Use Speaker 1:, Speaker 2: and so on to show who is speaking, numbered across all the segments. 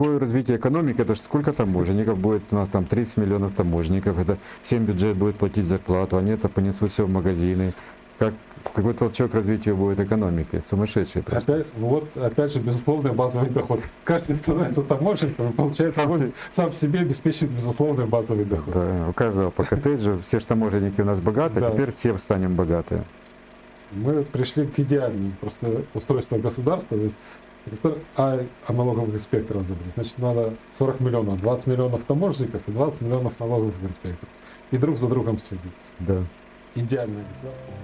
Speaker 1: Такое развитие экономики, это ж сколько таможенников будет, у нас там 30 миллионов таможенников, это всем бюджет будет платить зарплату, они это понесут все в магазины. Какой толчок к развитию будет экономики? Сумасшедший просто.
Speaker 2: Опять же, безусловный базовый доход. Каждый становится таможенником и получается, он сам себе обеспечит безусловный базовый доход.
Speaker 1: Да, у каждого по коттеджу, все же таможенники у нас богатые,
Speaker 2: Да.
Speaker 1: теперь все станем богатые.
Speaker 2: Мы пришли к идеальному просто устройству государства, то есть, а налоговых инспекторов забыть. Значит, надо 40 миллионов, 20 миллионов таможенников и 20 миллионов налоговых инспекторов. И друг за другом следить.
Speaker 1: Да.
Speaker 2: Идеальное государство.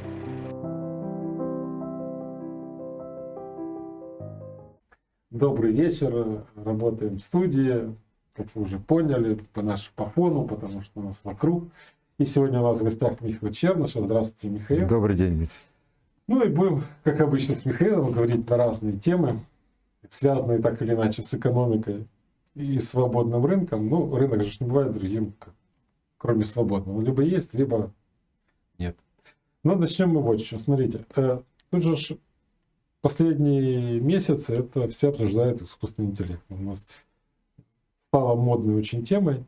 Speaker 2: Добрый вечер. Работаем в студии, как вы уже поняли, по фону, потому что у нас вокруг. И сегодня у нас в гостях Михаил Чернышев. Здравствуйте, Михаил.
Speaker 1: Добрый день, Митя.
Speaker 2: Ну и будем, как обычно, с Михаилом говорить на разные темы, связанные так или иначе с экономикой и свободным рынком. Ну, рынок же не бывает другим, кроме свободного. Он либо есть, либо нет. Но начнем мы вот еще. Смотрите, тут же последние месяцы это все обсуждают искусственный интеллект. У нас стала модной очень темой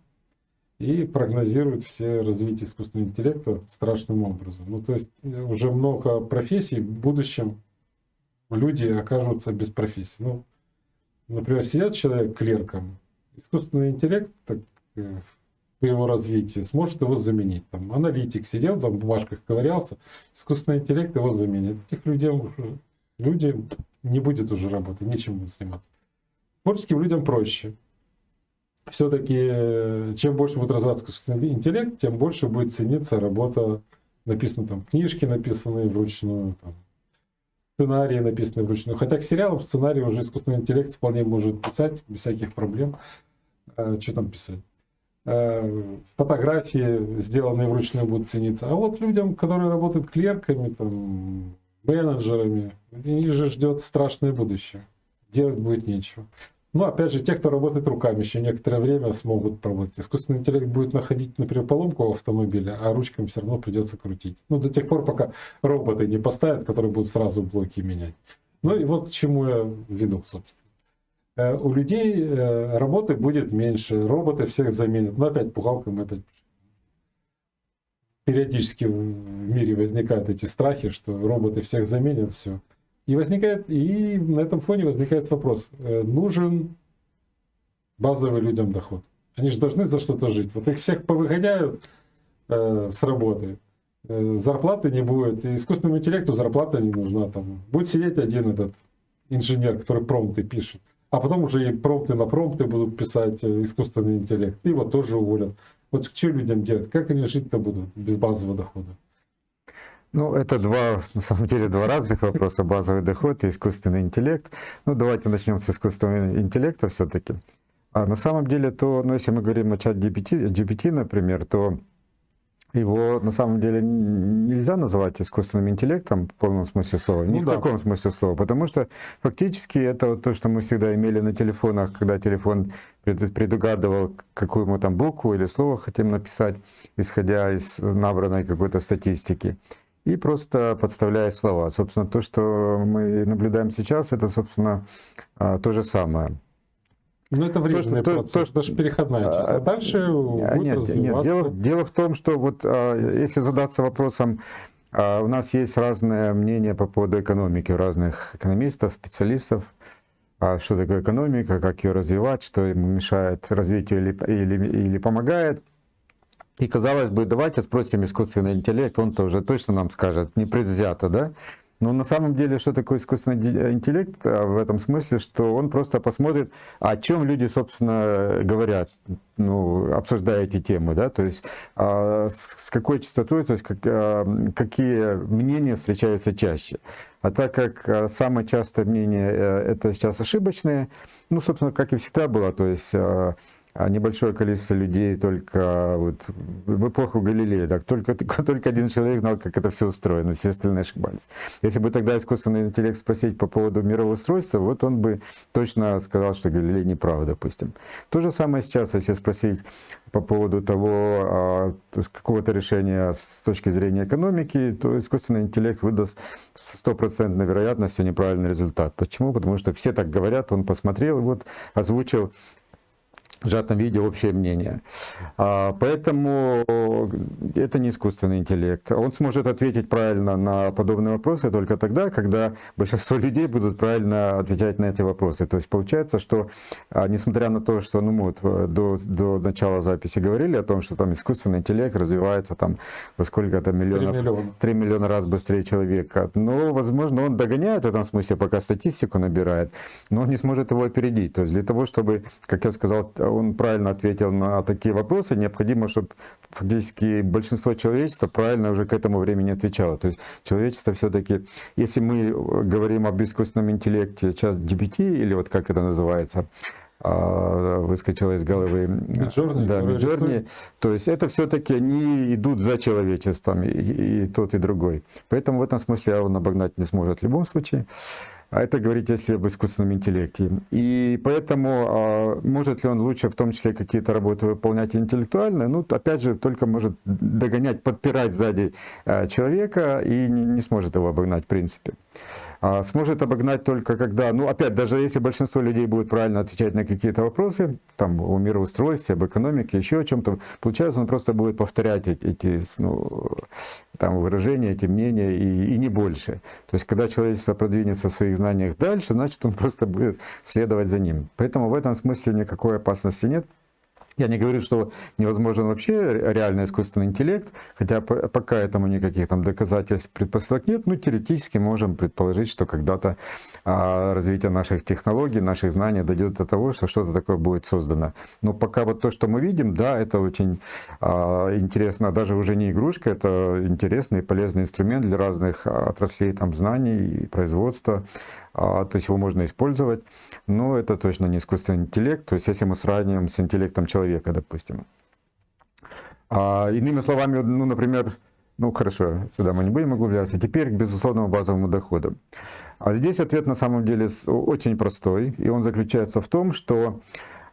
Speaker 2: и прогнозируют все развитие искусственного интеллекта страшным образом. Ну, то есть уже много профессий, в будущем люди окажутся без профессии. Ну, например, сидят человек клерком, искусственный интеллект так, по его развитию сможет его заменить. Там, аналитик сидел, там в бумажках ковырялся, искусственный интеллект его заменит. Этих люди не будет уже работать, нечем будет заниматься. Творческим людям проще. Все-таки, чем больше будет развиваться искусственный интеллект, тем больше будет цениться работа, написанные там книжки, написанные вручную, там, сценарии, написанные вручную. Хотя к сериалам сценарий уже искусственный интеллект вполне может писать без всяких проблем. Что там писать? Фотографии, сделанные вручную, будут цениться. А вот людям, которые работают клерками, там, менеджерами, их же ждет страшное будущее. Делать будет нечего. Но опять же, те, кто работает руками, еще некоторое время смогут поработать. Искусственный интеллект будет находить, например, поломку в автомобиле, а ручками все равно придется крутить. Ну, до тех пор, пока роботы не поставят, которые будут сразу блоки менять. Ну и вот к чему я веду, собственно. У людей работы будет меньше, роботы всех заменят. Но опять пугалка, мы опять... Периодически в мире возникают эти страхи, что роботы всех заменят, все. И на этом фоне возникает вопрос, нужен базовый людям доход. Они же должны за что-то жить. Вот их всех повыгоняют с работы, зарплаты не будет, и искусственному интеллекту зарплата не нужна. Там. Будет сидеть один этот инженер, который промпты пишет, а потом уже и промпты на промпты будут писать искусственный интеллект. И вот тоже уволят. Вот что людям делать? Как они жить-то будут без базового дохода?
Speaker 1: Ну, это на самом деле два разных вопроса: базовый доход и искусственный интеллект. Ну, давайте начнем с искусственного интеллекта все-таки. А на самом деле, если мы говорим о чат GPT, например, то его на самом деле нельзя называть искусственным интеллектом в полном смысле слова, ни в каком смысле слова, потому что фактически это вот то, что мы всегда имели на телефонах, когда телефон предугадывал, какую мы там букву или слово хотим написать, исходя из набранной какой-то статистики, и просто подставляя слова. Собственно, то, что мы наблюдаем сейчас, это, собственно, то же самое.
Speaker 2: Ну, это временный процесс, даже переходная часть. А дальше будет развиваться.
Speaker 1: Нет, дело в том, что вот если задаться вопросом, у нас есть разное мнение по поводу экономики, у разных экономистов, специалистов, что такое экономика, как ее развивать, что ему мешает развитию или помогает. И казалось бы, давайте спросим искусственный интеллект, он-то уже точно нам скажет, непредвзято, да? Но на самом деле, что такое искусственный интеллект в этом смысле, что он просто посмотрит, о чем люди, собственно, говорят, обсуждая эти темы, да, то есть с какой частотой, то есть какие мнения встречаются чаще. А так как самое частое мнение это сейчас ошибочные, собственно, как и всегда было, то есть небольшое количество людей только вот в эпоху Галилея, так, только один человек знал, как это все устроено, все остальные ошибались. Если бы тогда искусственный интеллект спросить по поводу мироустройства, вот он бы точно сказал, что Галилей не прав, допустим. То же самое сейчас, если спросить по поводу того, то есть какого-то решения с точки зрения экономики, то искусственный интеллект выдаст с 100% вероятностью неправильный результат. Почему? Потому что все так говорят, он посмотрел, вот озвучил в сжатом виде общее мнение. Поэтому это не искусственный интеллект. Он сможет ответить правильно на подобные вопросы только тогда, когда большинство людей будут правильно отвечать на эти вопросы. То есть получается, что несмотря на то, что мы вот до начала записи говорили о том, что там искусственный интеллект развивается там во сколько-то миллионов, 3 миллиона раз быстрее человека, но, возможно, он догоняет в этом смысле, пока статистику набирает, но он не сможет его опередить. То есть для того, чтобы, как я сказал, он правильно ответил на такие вопросы, необходимо, чтобы фактически большинство человечества правильно уже к этому времени отвечало. То есть человечество все-таки, если мы говорим об искусственном интеллекте, чат GPT, или вот как это называется, выскочило из головы
Speaker 2: Midjourney,
Speaker 1: да, Midjourney, то есть это все-таки они идут за человечеством, и тот, и другой. Поэтому в этом смысле он обогнать не сможет в любом случае. А это говорить, если об искусственном интеллекте. И поэтому может ли он лучше в том числе какие-то работы выполнять интеллектуально? Ну, опять же, только может догонять, подпирать сзади человека и не сможет его обогнать в принципе. Сможет обогнать только когда, ну опять, даже если большинство людей будет правильно отвечать на какие-то вопросы, там о мироустройстве, об экономике, еще о чем-то, получается, он просто будет повторять эти там, выражения, эти мнения и не больше. То есть, когда человечество продвинется в своих знаниях дальше, значит, он просто будет следовать за ним. Поэтому в этом смысле никакой опасности нет. Я не говорю, что невозможен вообще реальный искусственный интеллект, хотя пока этому никаких там доказательств, предпосылок нет, но теоретически можем предположить, что когда-то развитие наших технологий, наших знаний дойдет до того, что что-то такое будет создано. Но пока вот то, что мы видим, да, это очень интересно, даже уже не игрушка, это интересный и полезный инструмент для разных отраслей там, знаний и производства. То есть его можно использовать, но это точно не искусственный интеллект, то есть если мы сравниваем с интеллектом человека, допустим. Иными словами, ну, например, ну хорошо, сюда мы не будем углубляться, теперь к безусловному базовому доходу. А здесь ответ на самом деле очень простой, и он заключается в том, что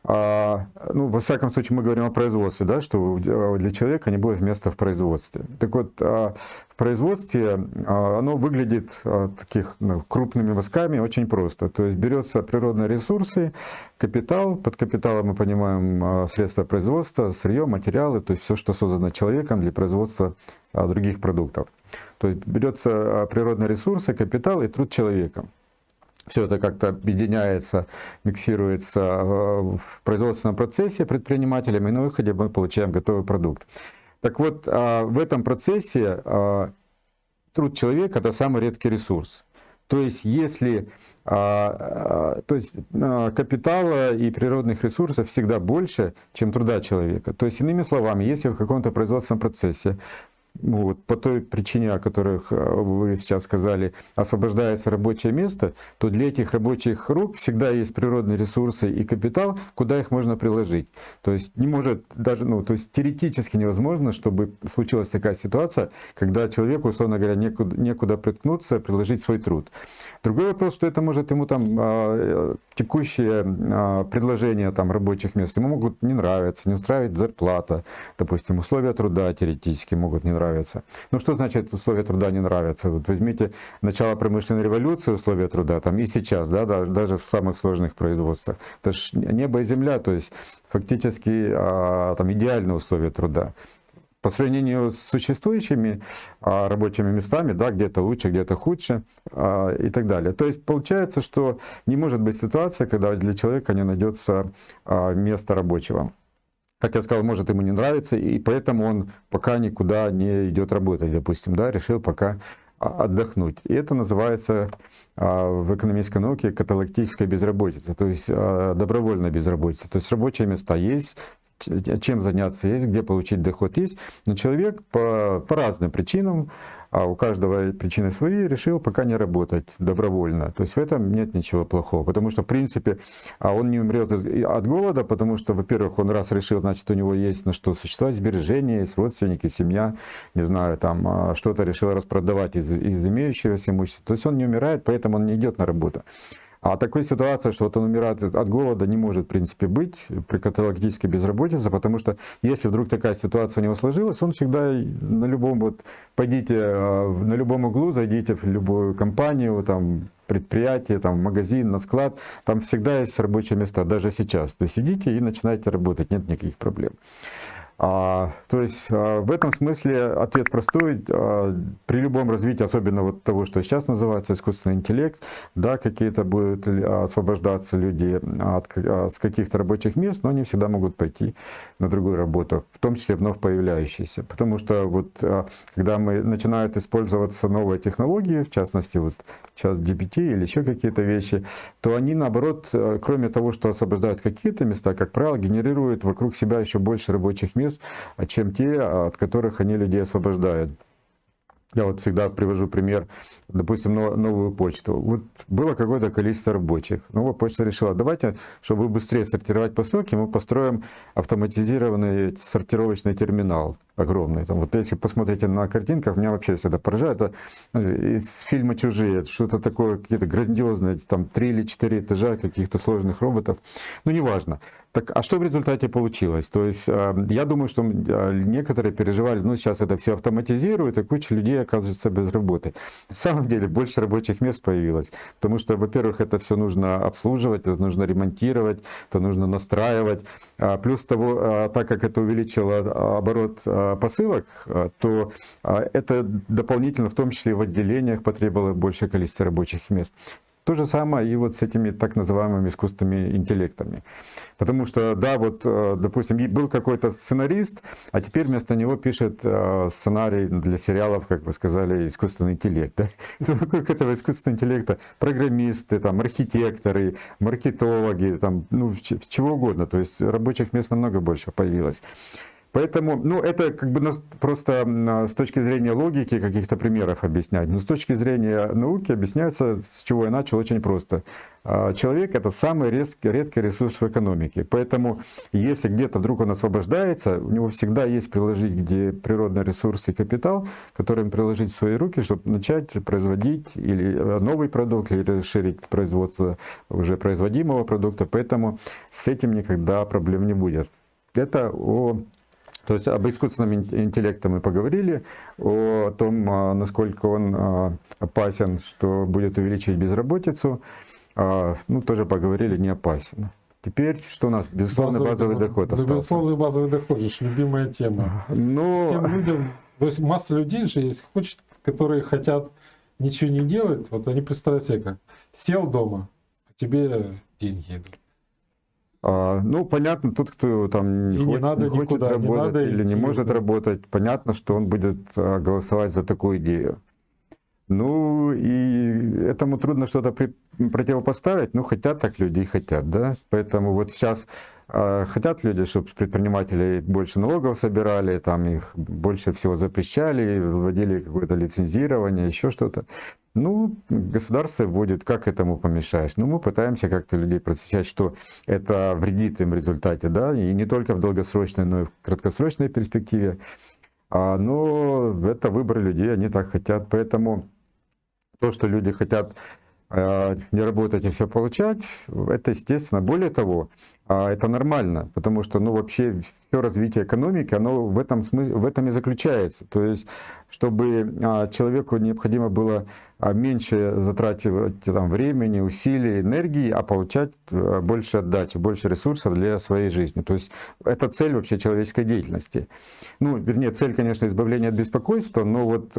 Speaker 1: ну, во всяком случае, мы говорим о производстве, да, что для человека не будет места в производстве. Так вот, в производстве оно выглядит таких крупными мазками очень просто. То есть берется природные ресурсы, капитал, под капиталом мы понимаем средства производства, сырье, материалы, то есть все, что создано человеком для производства других продуктов. То есть берется природные ресурсы, капитал и труд человека. Все это как-то объединяется, миксируется в производственном процессе предпринимателями, и на выходе мы получаем готовый продукт. Так вот, в этом процессе труд человека – это самый редкий ресурс. То есть, если капитала и природных ресурсов всегда больше, чем труда человека. То есть, иными словами, если в каком-то производственном процессе, ну, вот по той причине, о которых вы сейчас сказали, освобождается рабочее место, то для этих рабочих рук всегда есть природные ресурсы и капитал, куда их можно приложить. То есть не может даже, ну, то есть теоретически невозможно, чтобы случилась такая ситуация, когда человеку, условно говоря, некуда приткнуться, приложить свой труд. Другой вопрос, что это может ему там текущие предложения там, рабочих мест, ему могут не нравиться, не устраивать зарплата, допустим, условия труда теоретически могут не нравиться. Ну что значит условия труда не нравятся? Вот возьмите начало промышленной революции, условия труда, там и сейчас, да, даже в самых сложных производствах. Это ж небо и земля, то есть фактически там идеальные условия труда. По сравнению с существующими рабочими местами, да, где-то лучше, где-то хуже и так далее. То есть получается, что не может быть ситуация, когда для человека не найдется места рабочего. Как я сказал, может ему не нравится, и поэтому он пока никуда не идет работать, допустим, да, решил пока отдохнуть. И это называется в экономической науке каталактическая безработица, то есть добровольная безработица. То есть рабочие места есть, чем заняться есть, где получить доход есть, но человек по разным причинам, а у каждого причины свои, решил пока не работать добровольно. То есть в этом нет ничего плохого, потому что, в принципе, он не умрет от голода, потому что, во-первых, он раз решил, значит, у него есть на что существовать, сбережения, есть родственники, семья, не знаю, там что-то решил распродавать из имеющегося имущества. То есть он не умирает, поэтому он не идет на работу. А такой ситуации, что вот он умирает от голода, не может, в принципе, быть при каталогической безработице, потому что если вдруг такая ситуация у него сложилась, он всегда на любом, вот, пойдите на любом углу, зайдите в любую компанию, там, предприятие, там, магазин, на склад, там всегда есть рабочие места, даже сейчас. То есть сидите и начинаете работать, нет никаких проблем. То есть в этом смысле ответ простой. При любом развитии, особенно вот того, что сейчас называется искусственный интеллект, да, какие-то будут освобождаться люди с каких-то рабочих мест, но они всегда могут пойти на другую работу, в том числе вновь появляющиеся. Потому что вот когда начинают использоваться новые технологии, в частности вот ChatGPT или еще какие-то вещи, то они наоборот, кроме того, что освобождают какие-то места, как правило, генерируют вокруг себя еще больше рабочих мест, чем те, от которых они людей освобождают. Я вот всегда привожу пример, допустим, новую почту. Вот было какое-то количество рабочих. Новая почта решила, давайте, чтобы быстрее сортировать посылки, мы построим автоматизированный сортировочный терминал огромный. Там, вот если посмотрите на картинках, меня вообще всегда поражает. Это из фильма «Чужие», что-то такое, какие-то грандиозные, там 3 или 4 этажа каких-то сложных роботов. Ну, неважно. Так, а что в результате получилось? То есть, я думаю, что некоторые переживали, ну, сейчас это все автоматизируют, и куча людей оказывается без работы. На самом деле, больше рабочих мест появилось. Потому что, во-первых, это все нужно обслуживать, это нужно ремонтировать, это нужно настраивать. Плюс того, так как это увеличило оборот посылок, то это дополнительно, в том числе и в отделениях, потребовало большее количество рабочих мест. То же самое и вот с этими так называемыми искусственными интеллектами. Потому что, да, вот, допустим, был какой-то сценарист, а теперь вместо него пишет сценарий для сериалов, как вы сказали, искусственный интеллект. Да? Вокруг этого искусственного интеллекта программисты, там, архитекторы, маркетологи, там, ну, чего угодно. То есть рабочих мест намного больше появилось. Поэтому, ну, это как бы просто с точки зрения логики каких-то примеров объяснять. Но с точки зрения науки объясняется, с чего я начал, очень просто. Человек — это самый редкий ресурс в экономике. Поэтому, если где-то вдруг он освобождается, у него всегда есть приложить, где природные ресурсы и капитал, которым приложить в свои руки, чтобы начать производить или новый продукт, или расширить производство уже производимого продукта. Поэтому с этим никогда проблем не будет. Это То есть об искусственном интеллекте мы поговорили, о том, насколько он опасен, что будет увеличивать безработицу, ну, тоже поговорили, не опасен. Теперь, что у нас? Безусловный базовый доход остался.
Speaker 2: Безусловный базовый доход же любимая тема.
Speaker 1: Но...
Speaker 2: Тем людям, то есть масса людей же есть, которые хотят ничего не делать, вот они представляют себе как. Сел дома, а тебе деньги идут.
Speaker 1: Ну, понятно, тот, кто там не хочет работать или не может работать, понятно, что он будет голосовать за такую идею. Ну, и этому трудно что-то противопоставить, ну, хотят так люди и хотят, да. Поэтому вот сейчас хотят люди, чтобы предприниматели больше налогов собирали, там их больше всего запрещали, вводили какое-то лицензирование, еще что-то. Ну, государство вводит, как этому помешаешь? Ну, мы пытаемся как-то людей просвещать, что это вредит им в результате, да, и не только в долгосрочной, но и в краткосрочной перспективе. Но это выбор людей, они так хотят. Поэтому то, что люди хотят не работать и все получать, это естественно. Более того, это нормально, потому что, ну, вообще все развитие экономики, оно в этом и заключается. То есть, чтобы человеку необходимо было меньше затрачивать там времени, усилий, энергии, а получать больше отдачи, больше ресурсов для своей жизни. То есть это цель вообще человеческой деятельности. Ну, вернее, цель, конечно, избавления от беспокойства, но вот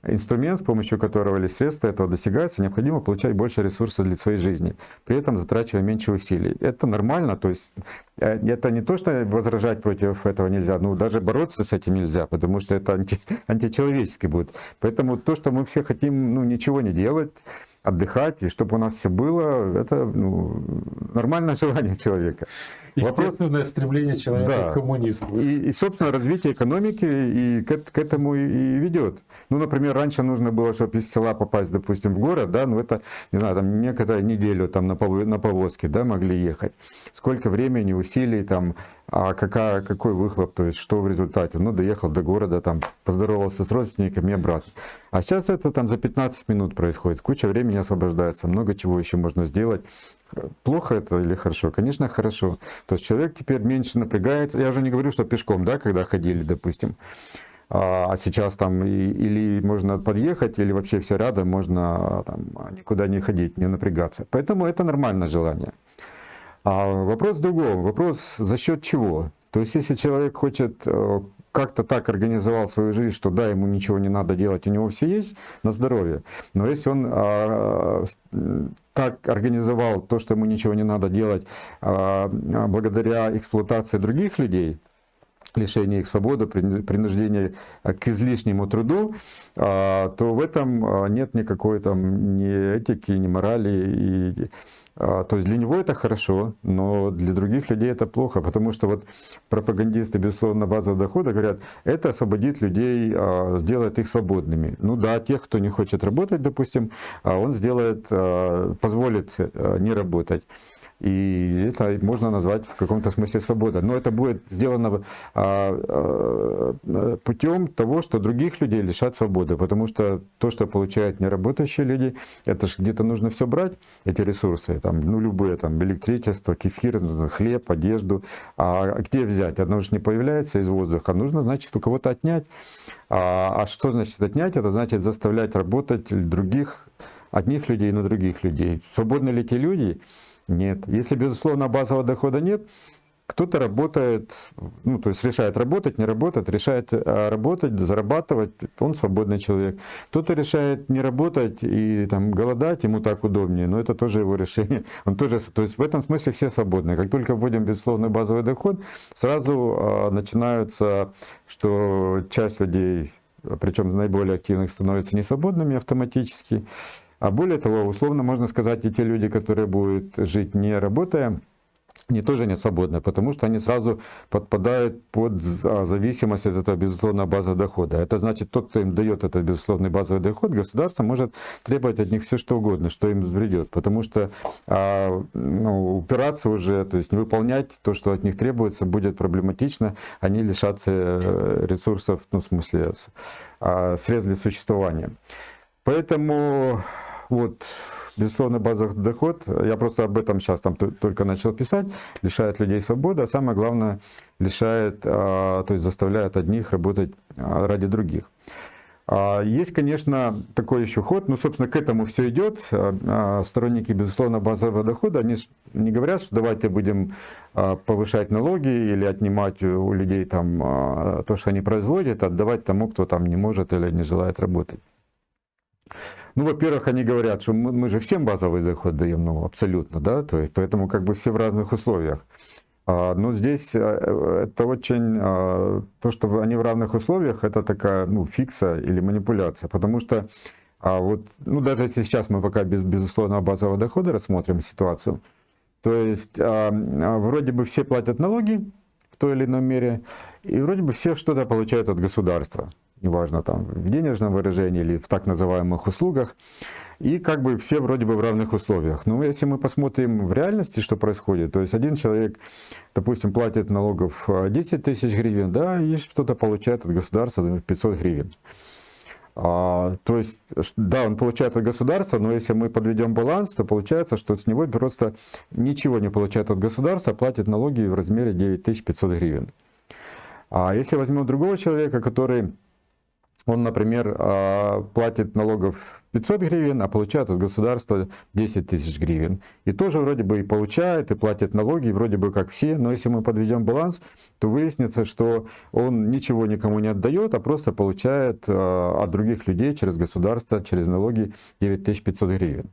Speaker 1: инструмент, с помощью которого или средства этого достигается, необходимо получать больше ресурсов для своей жизни, при этом затрачивая меньше усилий. Это нормально, то есть это не то, что возражать против этого нельзя, ну, даже бороться с этим нельзя, потому что это античеловечески будет. Поэтому то, что мы все хотим, ну, ничего не делать, отдыхать, и чтобы у нас все было, это нормальное желание человека.
Speaker 2: Естественное стремление человека
Speaker 1: Да.
Speaker 2: к коммунизму.
Speaker 1: И, собственно, развитие экономики и к этому и ведет. Ну, например, раньше нужно было, чтобы из села попасть, допустим, в город, да, ну это, не знаю, там некоторую неделю там на повозке, да, могли ехать. Сколько времени, усилий, там, какой выхлоп, то есть что в результате. Ну, доехал до города, там, поздоровался с родственниками и обратно. А сейчас это там за 15 минут происходит, куча времени освобождается, много чего еще можно сделать. Плохо это или хорошо? Конечно, хорошо. То есть человек теперь меньше напрягается. Я уже не говорю, что пешком, да, когда ходили, допустим. А сейчас там или можно подъехать, или вообще все рядом, можно там, никуда не ходить, не напрягаться. Поэтому это нормальное желание. А вопрос в другом. Вопрос за счет чего? То есть если человек хочет как-то так организовал свою жизнь, что да, ему ничего не надо делать, у него все есть на здоровье. Но если он так организовал то, что ему ничего не надо делать, благодаря эксплуатации других людей, лишение их свободы, принуждение к излишнему труду, то в этом нет никакой там ни этики, ни морали. То есть для него это хорошо, но для других людей это плохо, потому что вот пропагандисты, безусловно, базового дохода говорят, это освободит людей, сделает их свободными. Ну да, тех, кто не хочет работать, допустим, он сделает, позволит не работать. И это можно назвать в каком-то смысле свободой. Но это будет сделано путем того, что других людей лишат свободы. Потому что то, что получают неработающие люди, это же где-то нужно все брать, эти ресурсы. Там, ну, любые, там, электричество, кефир, хлеб, одежду. А где взять? Оно же не появляется из воздуха. Нужно, значит, у кого-то отнять. А что значит отнять? Это значит заставлять работать одних людей на других людей. Свободны ли те люди? Нет. Если, безусловно, базового дохода нет, кто-то работает, ну, то есть решает работать, не работать, решает работать, зарабатывать, он свободный человек. Кто-то решает не работать и там голодать, ему так удобнее, но это тоже его решение. Он тоже, то есть в этом смысле все свободны. Как только вводим безусловный базовый доход, сразу начинаются, что часть людей, причем наиболее активных, становятся несвободными автоматически. А более того, условно можно сказать, и те люди, которые будут жить не работая, они тоже не свободны, потому что они сразу подпадают под зависимость от этого безусловного базового дохода. Это значит, тот, кто им дает этот безусловный базовый доход, государство может требовать от них все что угодно, что им взбредет, потому что упираться уже, то есть не выполнять то, что от них требуется, будет проблематично, они лишатся ресурсов, ну, в смысле, средств для существования. Поэтому вот, безусловно, базовый доход, я просто об этом сейчас там только начал писать, лишает людей свободы, а самое главное, лишает, то есть заставляет одних работать ради других. Есть, конечно, такой еще ход, ну, собственно, к этому все идет. Сторонники, безусловно, базового дохода, они не говорят, что давайте будем повышать налоги или отнимать у людей там то, что они производят, отдавать тому, кто там не может или не желает работать. Ну, во-первых, они говорят, что мы же всем базовый доход даем, ну, абсолютно, да, то есть, поэтому как бы все в разных условиях. Но здесь это очень, то, что они в равных условиях, это такая, ну, фикция или манипуляция, потому что вот, ну, даже если сейчас мы пока без безусловного базового дохода рассмотрим ситуацию, то есть вроде бы все платят налоги в той или иной мере, и вроде бы все что-то получают от государства. Неважно, там, в денежном выражении или в так называемых услугах, и как бы все вроде бы в равных условиях. Но если мы посмотрим в реальности, что происходит, то есть один человек, допустим, платит налогов 10 тысяч гривен, да, и что-то получает от государства 500 гривен. То есть, да, он получает от государства, но если мы подведем баланс, то получается, что с него просто ничего не получает от государства, а платит налоги в размере 9500 гривен. А если возьмем другого человека, который... Он, например, платит налогов 500 гривен, а получает от государства 10 тысяч гривен. И тоже вроде бы и получает, и платит налоги, вроде бы как все. Но если мы подведем баланс, то выяснится, что он ничего никому не отдает, а просто получает от других людей через государство, через налоги 9500 гривен.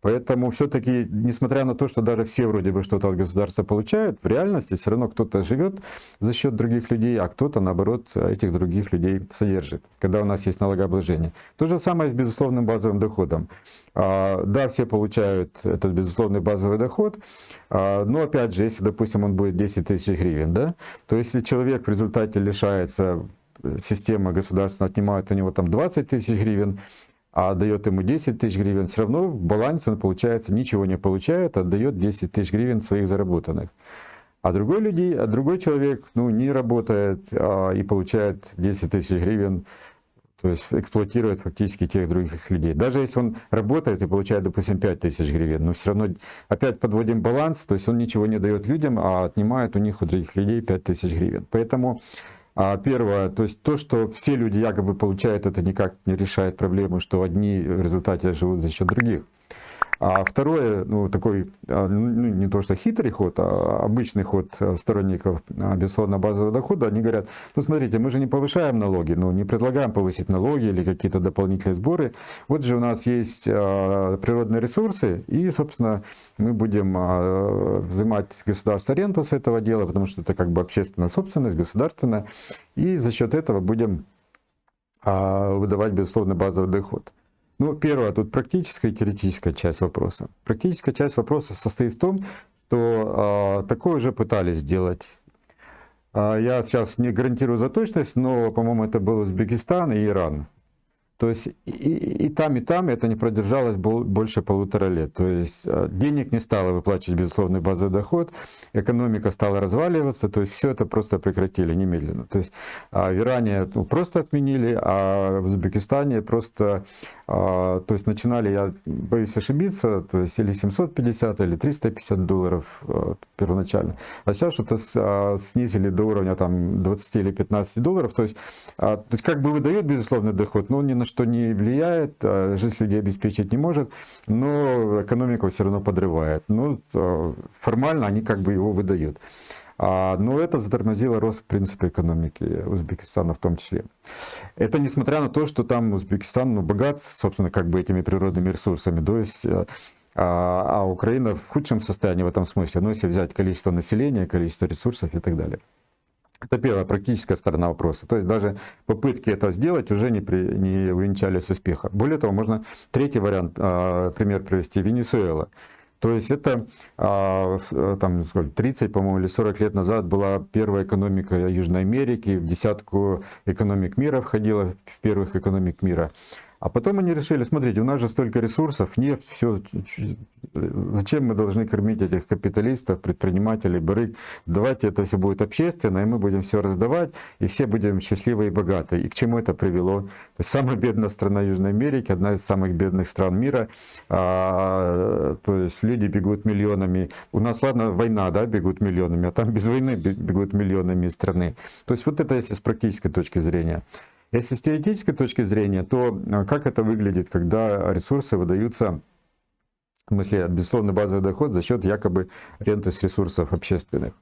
Speaker 1: Поэтому все-таки, несмотря на то, что даже все вроде бы что-то от государства получают, в реальности все равно кто-то живет за счет других людей, а кто-то, наоборот, этих других людей содержит, когда у нас есть налогообложение. То же самое с безусловным базовым доходом. Да, все получают этот безусловный базовый доход, но опять же, если, допустим, он будет 10 тысяч гривен, да, то если человек в результате лишается, система государственная отнимает у него там 20 тысяч гривен, а дает ему 10 тысяч гривен, все равно в балансе он, получается, ничего не получает, отдает 10 тысяч гривен своих заработанных. А другой человек, ну, не работает и получает 10 тысяч гривен, то есть эксплуатирует фактически тех других людей. Даже если он работает и получает, допустим, 5 тысяч гривен, но все равно опять подводим баланс, то есть он ничего не дает людям, а отнимает у них, у других людей 5 тысяч гривен. Поэтому первое, то есть то, что все люди якобы получают, это никак не решает проблему, что одни в результате живут за счет других. А второе, ну, такой, ну, не то что хитрый ход, а обычный ход сторонников безусловно базового дохода, они говорят, ну, смотрите, мы же не повышаем налоги, ну, не предлагаем повысить налоги или какие-то дополнительные сборы. Вот же у нас есть природные ресурсы, и, собственно, мы будем взимать государство ренту с этого дела, потому что это как бы общественная собственность, государственная, и за счет этого будем выдавать безусловный базовый доход. Ну, первое, тут практическая и теоретическая часть вопроса. Практическая часть вопроса состоит в том, что такое уже пытались сделать. Я сейчас не гарантирую за точность, но, по-моему, это был Узбекистан и Иран. То есть и там это не продержалось больше 1,5 лет. То есть денег не стало выплачивать безусловный базовый доход, экономика стала разваливаться, то есть все это просто прекратили немедленно. То есть в Иране просто отменили, а в Узбекистане просто, то есть начинали, я боюсь ошибиться, то есть или 750, или 350 долларов первоначально. А сейчас что-то снизили до уровня там 20 или 15 долларов. То есть как бы выдают безусловный доход, но он ни на что не влияет, жизнь людей обеспечить не может, но экономику все равно подрывает. Ну, формально они как бы его выдают. Но это затормозило рост, в принципе, экономики Узбекистана в том числе. Это несмотря на то, что там Узбекистан богат, собственно, как бы этими природными ресурсами. То есть, а Украина в худшем состоянии в этом смысле, ну, если взять количество населения, количество ресурсов и так далее. Это первая практическая сторона вопроса. То есть даже попытки это сделать уже не увенчались успехом. Более того, можно третий вариант, пример привести, Венесуэла. То есть это там, 30, по-моему, или 40 лет назад была первая экономика Южной Америки, в десятку экономик мира входила, в первых экономик мира. А потом они решили, смотрите, у нас же столько ресурсов, нефть, все, зачем мы должны кормить этих капиталистов, предпринимателей, барыг, давайте это все будет общественно, и мы будем все раздавать, и все будем счастливы и богаты. И к чему это привело? То есть самая бедная страна Южной Америки, одна из самых бедных стран мира, то есть люди бегут миллионами. У нас, ладно, война, да, бегут миллионами, а там без войны бегут миллионами из страны. То есть вот это если с практической точки зрения. Если с теоретической точки зрения, то как это выглядит, когда ресурсы выдаются, в смысле, безусловный базовый доход за счет якобы ренты с ресурсов общественных?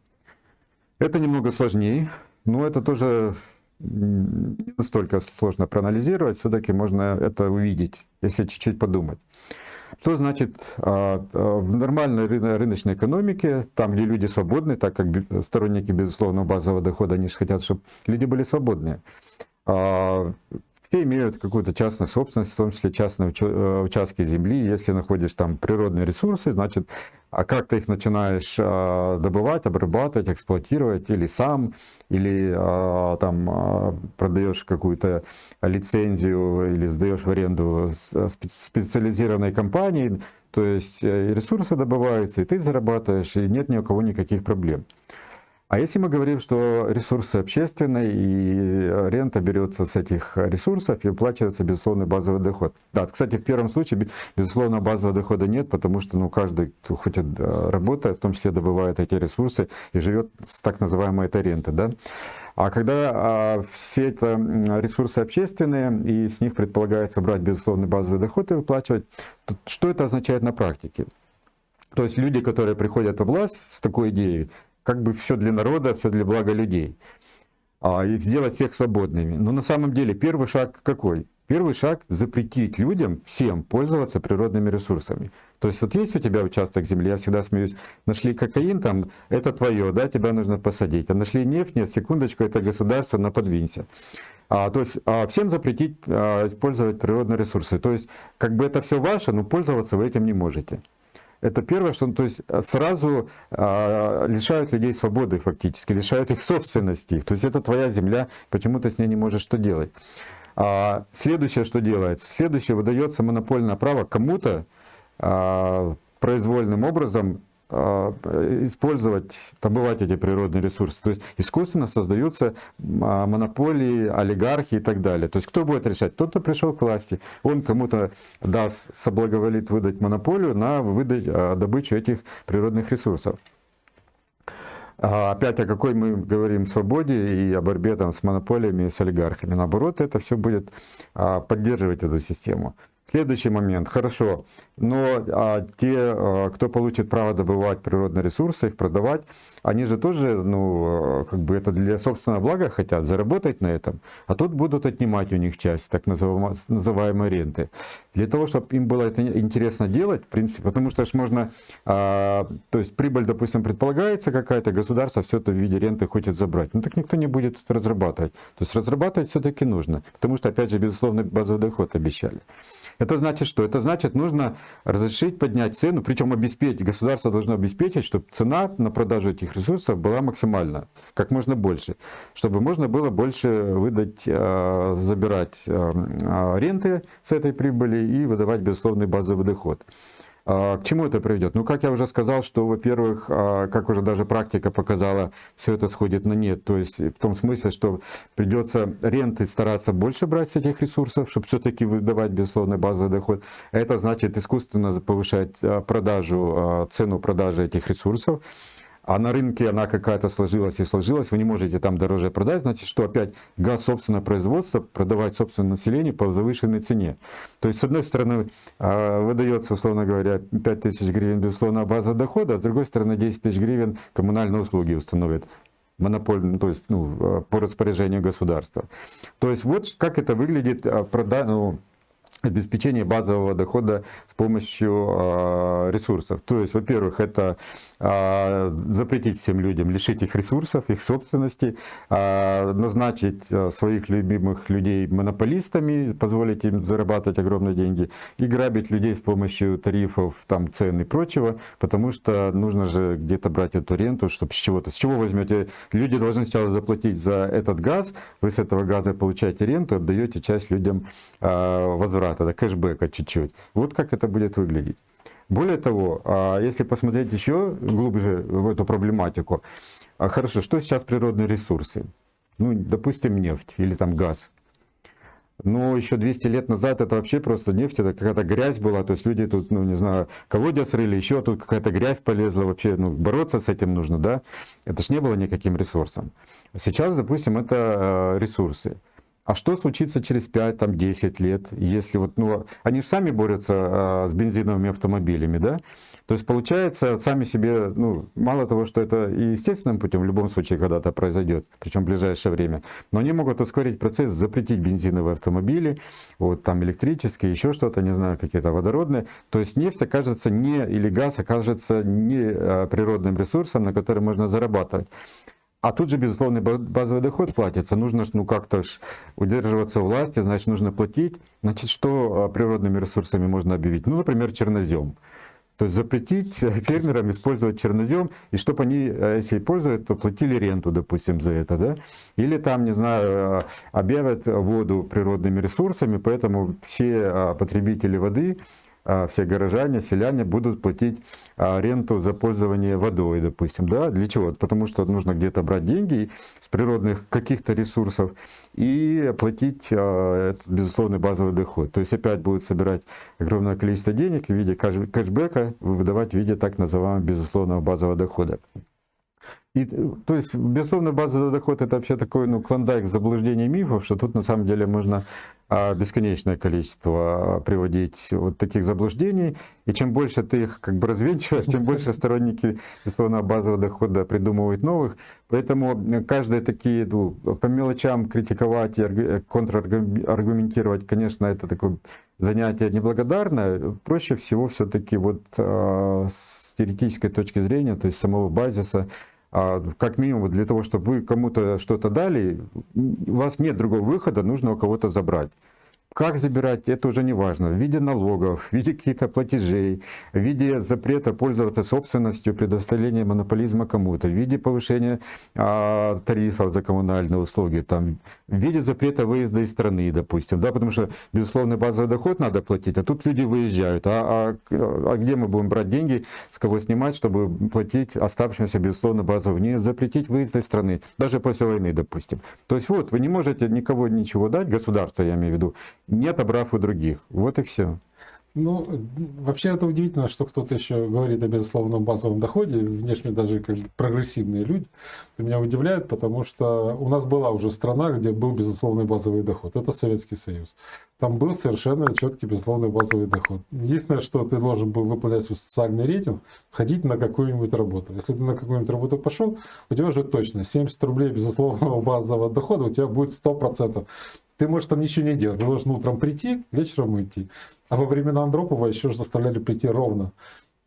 Speaker 1: Это немного сложнее, но это тоже не настолько сложно проанализировать, все-таки можно это увидеть, если чуть-чуть подумать. Что значит в нормальной рыночной экономике, там, где люди свободны, так как сторонники безусловного базового дохода, они же хотят, чтобы люди были свободные. Все имеют какую-то частную собственность, в том числе частные участки земли. Если находишь там природные ресурсы, значит, как ты их начинаешь добывать, обрабатывать, эксплуатировать, или сам, или там продаешь какую-то лицензию, или сдаешь в аренду специализированной компании. То есть ресурсы добываются, и ты зарабатываешь, и нет ни у кого никаких проблем. А если мы говорим, что ресурсы общественные, и рента берется с этих ресурсов и выплачивается безусловный базовый доход. Да, кстати, в первом случае безусловно базового дохода нет, потому что каждый, кто хочет работать, в том числе добывает эти ресурсы и живет с так называемой этой ренты. Да? А когда все это ресурсы общественные, и с них предполагается брать безусловный базовый доход и выплачивать, то что это означает на практике? То есть люди, которые приходят во власть с такой идеей, как бы все для народа, все для блага людей, и сделать всех свободными. Но на самом деле первый шаг какой? Первый шаг — запретить людям, всем, пользоваться природными ресурсами. То есть вот есть у тебя участок земли, я всегда смеюсь, нашли кокаин, там, это твое, да, тебя нужно посадить. А нашли нефть, нет, секундочку, это государство, на подвинься. То есть всем запретить использовать природные ресурсы. То есть как бы это все ваше, но пользоваться вы этим не можете. Это первое, что, то есть сразу лишают людей свободы фактически, лишают их собственности. То есть это твоя земля, почему ты с ней не можешь что делать. Следующее, что делается, следующее, выдается монопольное право кому-то произвольным образом использовать, добывать эти природные ресурсы. То есть искусственно создаются монополии, олигархи и так далее. То есть кто будет решать? Тот, кто пришел к власти, он кому-то даст, соблаговолит выдать монополию на добычу этих природных ресурсов. Опять о какой мы говорим свободе и о борьбе там, с монополиями и с олигархами. Наоборот, это все будет поддерживать эту систему. Следующий момент. Хорошо, но те, кто получит право добывать природные ресурсы, их продавать, они же тоже, ну, как бы это для собственного блага хотят, заработать на этом, а тут будут отнимать у них часть так называемой ренты. Для того, чтобы им было это интересно делать, в принципе, потому что ж можно, то есть прибыль, допустим, предполагается какая-то, государство все это в виде ренты хочет забрать. Ну так никто не будет разрабатывать. То есть разрабатывать все-таки нужно, потому что, опять же, безусловно, базовый доход обещали. Это значит что? Это значит, нужно разрешить поднять цену, причем обеспечить, государство должно обеспечить, чтобы цена на продажу этих ресурсов была максимальна, как можно больше, чтобы можно было больше выдать, забирать ренты с этой прибыли и выдавать безусловный базовый доход. К чему это приведет? Ну, как я уже сказал, что, во-первых, как уже даже практика показала, все это сходит на нет. То есть в том смысле, что придется ренты стараться больше брать с этих ресурсов, чтобы все-таки выдавать безусловный базовый доход. Это значит искусственно повышать продажу, цену продажи этих ресурсов. А на рынке она какая-то сложилась и сложилась, вы не можете там дороже продать, значит, что опять газ собственное производство продавать собственному населению по завышенной цене. То есть, с одной стороны, выдается, условно говоря, 5000 гривен безусловно база дохода, а с другой стороны, 10 тысяч гривен коммунальные услуги установят. Монопольно, то есть по распоряжению государства. То есть вот как это выглядит обеспечение базового дохода с помощью ресурсов. То есть, во-первых, это запретить всем людям, лишить их ресурсов, их собственности, назначить своих любимых людей монополистами, позволить им зарабатывать огромные деньги и грабить людей с помощью тарифов, там, цен и прочего, потому что нужно же где-то брать эту ренту, чтобы с чего-то. С чего возьмете? Люди должны сначала заплатить за этот газ, вы с этого газа получаете ренту, отдаете часть людям возврата, кэшбэка чуть-чуть. Вот как это будет выглядеть. Более того, если посмотреть еще глубже в эту проблематику, хорошо, что сейчас природные ресурсы? Ну, допустим, нефть или там газ. Но еще 200 лет назад это вообще просто нефть, это какая-то грязь была, то есть люди тут, ну не знаю, колодец рыли, еще тут какая-то грязь полезла, вообще, ну бороться с этим нужно, да? Это ж не было никаким ресурсом. Сейчас, допустим, это ресурсы. А что случится через 5-10 лет, если вот, ну, они же сами борются с бензиновыми автомобилями, да? То есть получается, сами себе, ну, мало того, что это и естественным путем в любом случае когда-то произойдет, причем в ближайшее время, но они могут ускорить процесс, запретить бензиновые автомобили, вот там электрические, еще что-то, не знаю, какие-то водородные. То есть нефть окажется не, или газ окажется не природным ресурсом, на который можно зарабатывать. А тут же, безусловно, базовый доход платится. Нужно ну, как-то удерживаться у власти, значит, нужно платить. Значит, что природными ресурсами можно объявить? Ну, например, чернозем. То есть запретить фермерам использовать чернозем, и чтобы они, если пользуют, то платили ренту, допустим, за это. Да? Или там, не знаю, объявят воду природными ресурсами, поэтому все потребители воды, все горожане, селяне будут платить ренту за пользование водой, допустим. Да? Для чего? Потому что нужно где-то брать деньги с природных каких-то ресурсов и платить безусловный базовый доход. То есть опять будут собирать огромное количество денег в виде кэшбэка, выдавать в виде так называемого безусловного базового дохода. И, то есть, безусловно, базовый доход — это вообще такой, ну, клондайк заблуждений и мифов, что тут на самом деле можно бесконечное количество приводить вот таких заблуждений. И чем больше ты их как бы развенчиваешь, тем больше сторонники безусловно базового дохода придумывают новых. Поэтому каждые такие, ну, по мелочам критиковать и контраргументировать, конечно, это такой занятие неблагодарное, проще всего все-таки вот с теоретической точки зрения, то есть самого базиса, как минимум вот для того, чтобы вы кому-то что-то дали, у вас нет другого выхода, нужно у кого-то забрать. Как забирать, это уже не важно. В виде налогов, в виде каких-то платежей, в виде запрета пользоваться собственностью, предоставления монополизма кому-то, в виде повышения тарифов за коммунальные услуги, там, в виде запрета выезда из страны, допустим. Да, потому что, безусловно, базовый доход надо платить, а тут люди выезжают. А где мы будем брать деньги, с кого снимать, чтобы платить оставшимся, безусловно, базовый? Не запретить выезд из страны, даже после войны, допустим. То есть вот, вы не можете никого ничего дать, государство, я имею в виду, не отобрав у других. Вот и все.
Speaker 2: Ну, вообще это удивительно, что кто-то еще говорит о безусловном базовом доходе, внешне даже как бы прогрессивные люди. Это меня удивляет, потому что у нас была уже страна, где был безусловный базовый доход. Это Советский Союз. Там был совершенно четкий безусловный базовый доход. Единственное, что ты должен был выполнять свой социальный рейтинг, ходить на какую-нибудь работу. Если ты на какую-нибудь работу пошел, у тебя уже точно 70 рублей безусловного базового дохода у тебя будет 100%. Ты можешь там ничего не делать. Ты должен утром прийти, вечером уйти. А во времена Андропова еще же заставляли прийти ровно.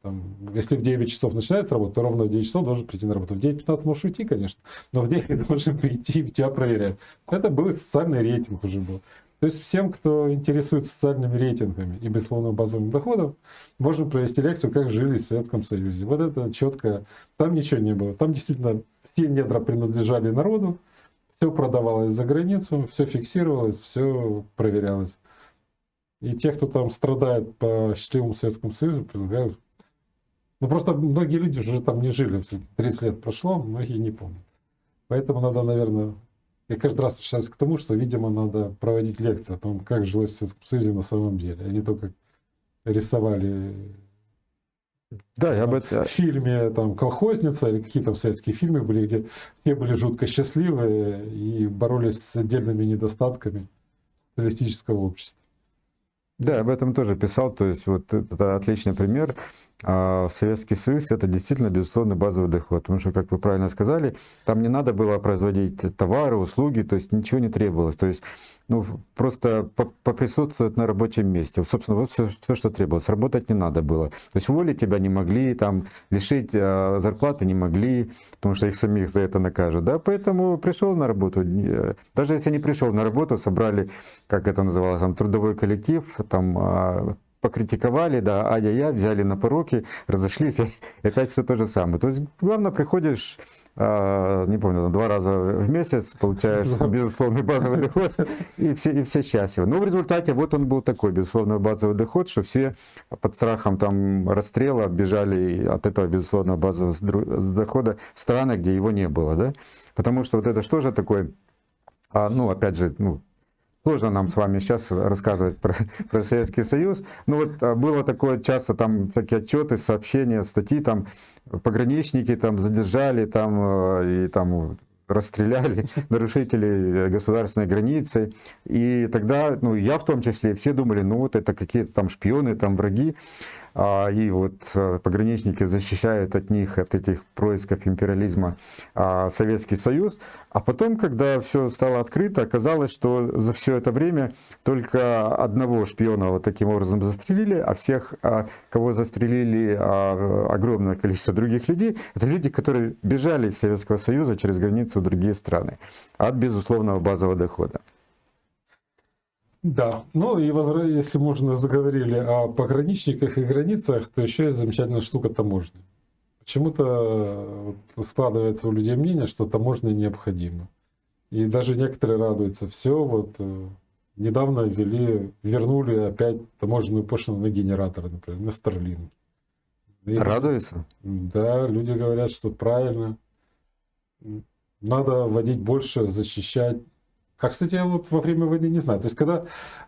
Speaker 2: Там, если в 9 часов начинается работа, то ровно в 9 часов должен прийти на работу. В 9:15 можешь уйти, конечно, но в 9 должен прийти и тебя проверять. Это был социальный рейтинг уже был. То есть всем, кто интересуется социальными рейтингами и безусловно базовым доходом, можно провести лекцию, как жили в Советском Союзе. Вот это четко. Там ничего не было. Там действительно все недра принадлежали народу. Все продавалось за границу, все фиксировалось, все проверялось. И те, кто там страдает по счастливому Советскому Союзу, предлагают... Ну, просто многие люди уже там не жили. 30 лет прошло, многие не помнят. Поэтому надо, наверное... Я каждый раз возвращаюсь к тому, что, видимо, надо проводить лекции о том, как жилось в Советском Союзе на самом деле, а не то, как рисовали
Speaker 1: Да, я об
Speaker 2: в
Speaker 1: этом...
Speaker 2: фильме там «Колхозница» или какие там советские фильмы были, где все были жутко счастливые и боролись с отдельными недостатками социалистического общества.
Speaker 1: Да, об этом тоже писал, то есть вот это отличный пример. Советский Союз — это действительно безусловно базовый доход, потому что, как вы правильно сказали, там не надо было производить товары, услуги, то есть ничего не требовалось, то есть ну, просто поприсутствовать на рабочем месте. Вот, собственно, вот все, что требовалось, работать не надо было. То есть уволить тебя не могли, там, лишить зарплаты не могли, потому что их самих за это накажут, да, поэтому пришел на работу, даже если не пришел на работу, собрали, как это называлось, там, трудовой коллектив, там покритиковали, да, ай-яй-яй, взяли на поруки, разошлись, и опять все то же самое. То есть, главное, приходишь, не помню, 2 раза в месяц, получаешь безусловный базовый доход, и все счастливы. Но в результате вот он был такой, безусловный базовый доход, что все под страхом там расстрела бежали от этого безусловного базового дохода в страны, где его не было, да. Потому что вот это что же такое, ну, опять же, ну, сложно нам с вами сейчас рассказывать про Советский Союз. Ну вот было такое часто, там такие отчеты, сообщения, статьи, там пограничники там задержали, там и там расстреляли нарушителей государственной границы. И тогда, ну я в том числе, все думали, ну вот это какие-то там шпионы, там враги. И вот пограничники защищают от них, от этих происков империализма Советский Союз. А потом, когда все стало открыто, оказалось, что за все это время только одного шпиона вот таким образом застрелили, а всех, кого застрелили огромное количество других людей, это люди, которые бежали из Советского Союза через границу в другие страны от безусловного базового дохода.
Speaker 2: Да, ну и если мы уже заговорили о пограничниках и границах, то еще есть замечательная штука таможня. Почему-то складывается у людей мнение, что таможня необходима. И даже некоторые радуются. Все, вот недавно вернули опять таможенную пошлину на генераторы, например, на Starlink.
Speaker 1: Радуются?
Speaker 2: Да, люди говорят, что правильно. Надо вводить больше, защищать. А, кстати, я вот во время войны не знаю. То есть, когда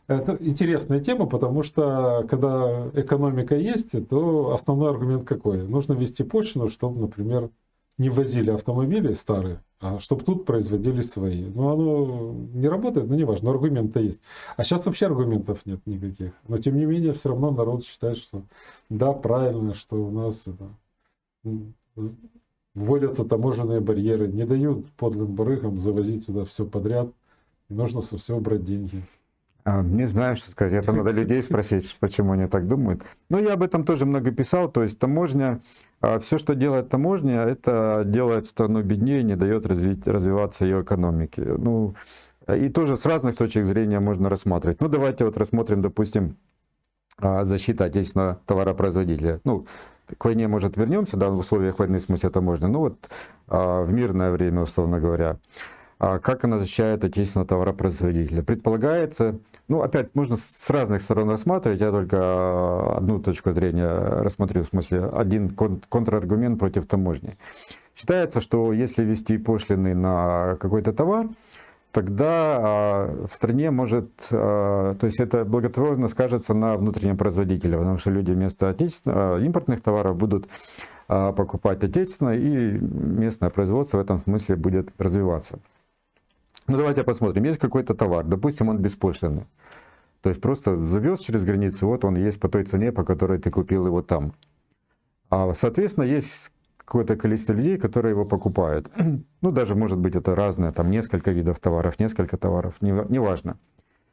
Speaker 2: это интересная тема, потому что когда экономика есть, то основной аргумент какой? Нужно ввести пошлину, чтобы, например, не ввозили автомобили старые, а чтобы тут производили свои. Ну, оно не работает, но не важно, но аргумент-то есть. А сейчас вообще аргументов нет никаких. Но тем не менее, все равно народ считает, что да, правильно, что у нас это, вводятся таможенные барьеры, не дают подлым барыгам завозить сюда все подряд. И нужно со всего брать деньги.
Speaker 1: Не знаю, что сказать. Это надо людей спросить, почему они так думают. Но я об этом тоже много писал. То есть таможня, все, что делает таможня, это делает страну беднее, не дает развиваться ее экономике. Ну, и тоже с разных точек зрения можно рассматривать. Ну, давайте вот рассмотрим, допустим, защита отечественного товаропроизводителя. Ну, к войне, может, вернемся, да, в условиях войны, в смысле, таможня. Ну, вот в мирное время, условно говоря. Как она защищает отечественного товаропроизводителя? Предполагается, ну, опять можно с разных сторон рассматривать, я только одну точку зрения рассмотрю, в смысле, один контраргумент против таможни. Считается, что если ввести пошлины на какой-то товар, тогда в стране может, то есть это благотворно скажется на внутреннем производителе, потому что люди вместо импортных товаров будут покупать отечественное, и местное производство в этом смысле будет развиваться. Ну, давайте посмотрим. Есть какой-то товар, допустим, он беспошлинный. То есть просто завез через границу, вот он есть по той цене, по которой ты купил его там. Соответственно, есть какое-то количество людей, которые его покупают. Ну, даже, может быть, это разное, там несколько видов товаров, несколько товаров, неважно.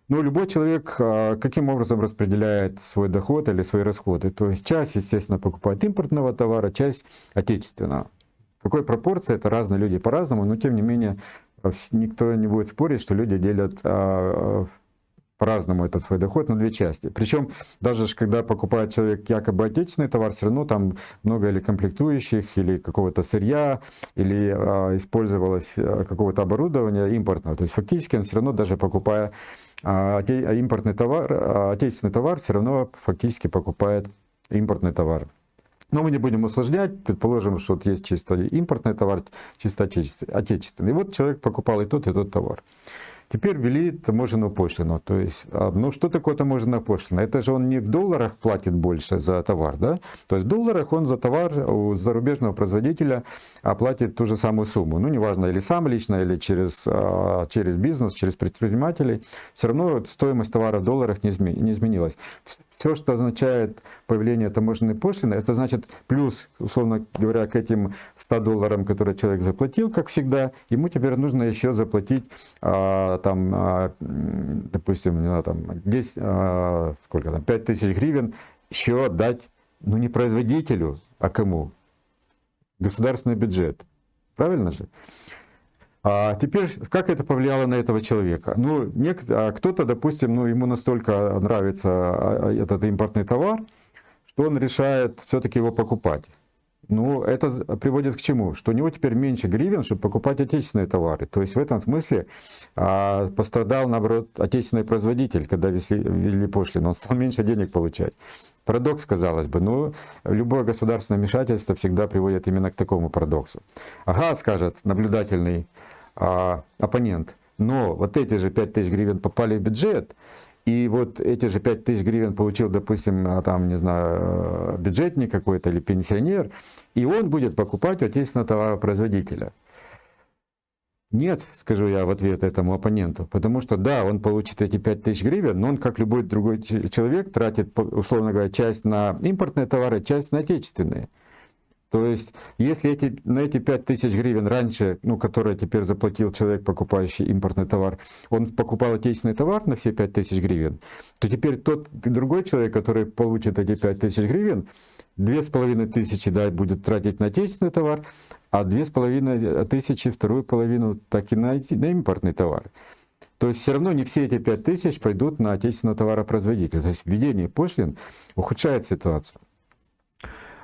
Speaker 1: Но любой человек каким образом распределяет свой доход или свои расходы? То есть часть, естественно, покупает импортного товара, часть отечественного. В какой пропорции? Это разные люди по-разному, но тем не менее никто не будет спорить, что люди делят по-разному этот свой доход на две части. Причем даже когда покупает человек якобы отечественный товар, все равно там много или комплектующих, или какого-то сырья, или использовалось какого-то оборудования импортного. То есть фактически он все равно, даже покупая импортный товар, отечественный товар, все равно фактически покупает импортный товар. Но мы не будем усложнять, предположим, что вот есть чисто импортный товар, чисто отечественный. И вот человек покупал и тот товар. Теперь ввели таможенную пошлину. То есть, ну что такое таможенная пошлина? Это же он не в долларах платит больше за товар, да? То есть в долларах он за товар у зарубежного производителя платит ту же самую сумму. Ну неважно, или сам лично, или через бизнес, через предпринимателей. Все равно стоимость товара в долларах не изменилась. Все, что означает появление таможенной пошлины, это значит плюс, условно говоря, к этим $100, которые человек заплатил, как всегда, ему теперь нужно еще заплатить, там, допустим, не знаю, там, 10, сколько там, 5000 гривен еще отдать, ну не производителю, а кому? Государственный бюджет. Правильно же? Теперь, как это повлияло на этого человека? Ну, кто-то, допустим, ну, ему настолько нравится этот импортный товар, что он решает все-таки его покупать. Ну, это приводит к чему? Что у него теперь меньше гривен, чтобы покупать отечественные товары. То есть в этом смысле пострадал, наоборот, отечественный производитель, когда ввели пошлину. Он стал меньше денег получать. Парадокс, казалось бы, но любое государственное вмешательство всегда приводит именно к такому парадоксу. Ага, скажет наблюдательный оппонент, но вот эти же 5000 гривен попали в бюджет, и вот эти же 5000 гривен получил, допустим, там, не знаю, бюджетник какой-то или пенсионер, и он будет покупать у отечественного товаропроизводителя. Нет, скажу я в ответ этому оппоненту, потому что да, он получит эти 5000 гривен, но он, как любой другой человек, тратит, условно говоря, часть на импортные товары, часть на отечественные. То есть, если на эти 5000 гривен раньше, ну, которые теперь заплатил человек, покупающий импортный товар, он покупал отечественный товар на все 5000 гривен, то теперь тот другой человек, который получит эти 5000 гривен, 2500, да, будет тратить на отечественный товар, а 2500, вторую половину, так и на импортный товар. То есть все равно не все эти 5000 пойдут на отечественного товаропроизводителя. То есть введение пошлин ухудшает ситуацию.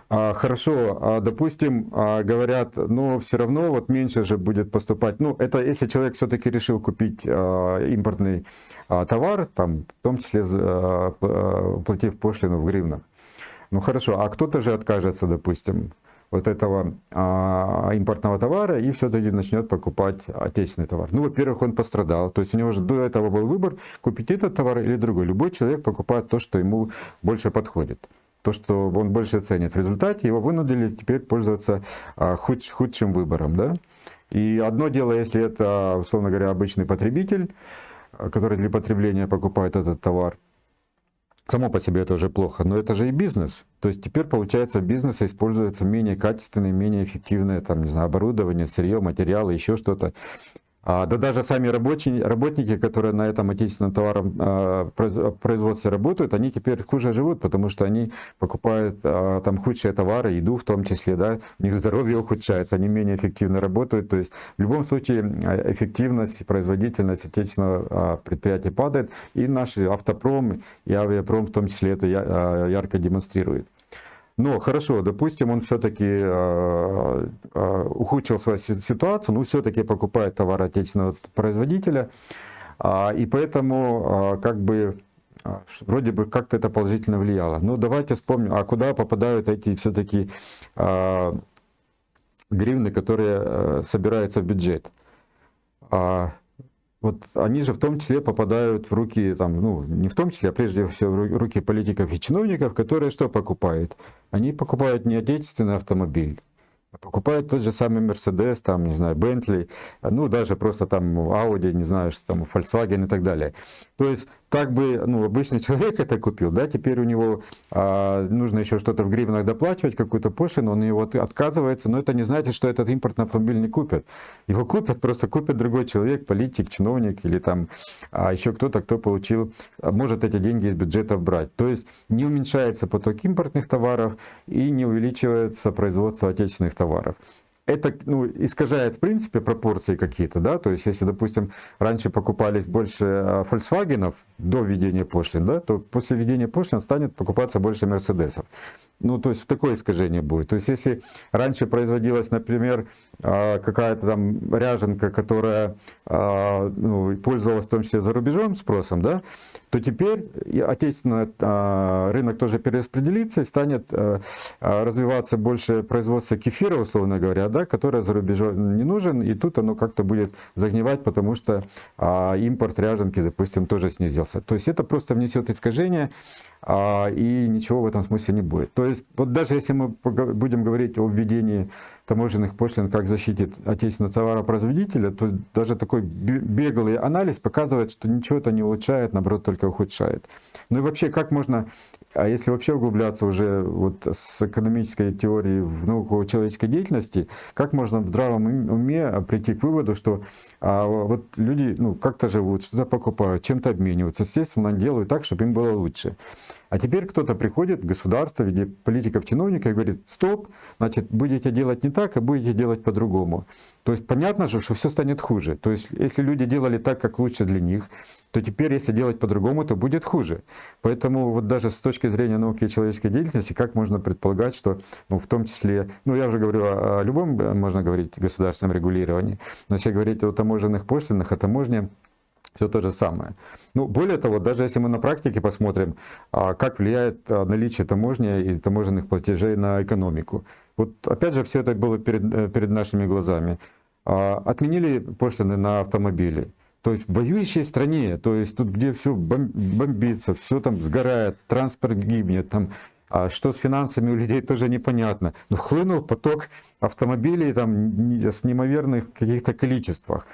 Speaker 1: Хорошо, допустим, говорят, но все равно вот меньше же будет поступать. Ну, это если человек все-таки решил купить импортный товар, там, в том числе платив пошлину в гривнах. Ну хорошо, а кто-то же откажется, допустим, вот этого импортного товара и все-таки начнет покупать отечественный товар. Ну, во-первых, он пострадал. То есть у него же до этого был выбор, купить этот товар или другой. Любой человек покупает то, что ему больше подходит. То, что он больше ценит. В результате его вынудили теперь пользоваться худшим выбором. Да? И одно дело, если это, условно говоря, обычный потребитель, который для потребления покупает этот товар. Само по себе это уже плохо, но это же и бизнес. То есть теперь, получается, в бизнесе используется менее качественное, менее эффективное там, не знаю, оборудование, сырье, материалы, еще что-то. Да даже сами работники, которые на этом отечественном производстве работают, они теперь хуже живут, потому что они покупают там худшие товары, еду в том числе, да, у них здоровье ухудшается, они менее эффективно работают. То есть в любом случае эффективность, производительность отечественного предприятия падает, и наш автопром и авиапром в том числе это ярко демонстрирует. Но хорошо, допустим, он все-таки ухудшил свою ситуацию, но все-таки покупает товар отечественного производителя, и поэтому как бы вроде бы как-то это положительно влияло. Но давайте вспомним, а куда попадают эти все-таки гривны, которые собираются в бюджет? Вот они же в том числе попадают в руки, там, ну, не в том числе, а прежде всего в руки политиков и чиновников, которые что покупают? Они покупают не отечественный автомобиль, а покупают тот же самый Mercedes, там, не знаю, Bentley, ну, даже просто там Audi, не знаю, что там, Volkswagen и так далее. То есть, так бы, ну, обычный человек это купил, да, теперь у него нужно еще что-то в гривнах доплачивать, какую-то пошлину, он его отказывается, но это не значит, что этот импортный автомобиль не купят. Его купят, просто купит другой человек, политик, чиновник или там еще кто-то, кто получил, может эти деньги из бюджета брать. То есть не уменьшается поток импортных товаров и не увеличивается производство отечественных товаров. Это, ну, искажает, в принципе, пропорции какие-то, да, то есть, если, допустим, раньше покупались больше Volkswagen'ов до введения пошлин, да, то после введения пошлин станет покупаться больше Мерседесов. Ну, то есть, такое искажение будет. То есть, если раньше производилась, например, какая-то там ряженка, которая ну, пользовалась в том числе за рубежом спросом, да, то теперь отечественный рынок тоже перераспределится и станет развиваться больше производство кефира, условно говоря, да, которое за рубежом не нужен, и тут оно как-то будет загнивать, потому что импорт ряженки, допустим, тоже снизился. То есть это просто внесет искажение, и ничего в этом смысле не будет. То есть вот даже если мы будем говорить о введении таможенных пошлин как защите отечественного товаропроизводителя, то даже такой беглый анализ показывает, что ничего это не улучшает, наоборот, только ухудшает. Ну и вообще, как можно, если вообще углубляться уже вот с экономической теории в науку человеческой деятельности, как можно в здравом уме прийти к выводу, что вот люди, ну, как-то живут, что-то покупают, чем-то обмениваются, естественно, делают так, чтобы им было лучше. А теперь кто-то приходит, государство в виде политиков, чиновников, и говорит: стоп, значит, будете делать не так, а будете делать по-другому. То есть понятно же, что все станет хуже. То есть если люди делали так, как лучше для них, то теперь, если делать по-другому, то будет хуже. Поэтому вот даже с точки зрения науки и человеческой деятельности, как можно предполагать, что, ну, в том числе, ну, я уже говорю о любом, можно говорить, государственном регулировании, но если говорить о таможенных пошлинах, о таможне, все то же самое. Ну, более того, даже если мы на практике посмотрим, как влияет наличие таможни и таможенных платежей на экономику. Вот опять же, все это было перед нашими глазами. Отменили пошлины на автомобили. То есть в воюющей стране, то есть тут, где все бомбится, все там сгорает, транспорт гибнет, там, что с финансами у людей тоже непонятно. Но хлынул поток автомобилей там с неимоверных каких-то количествах.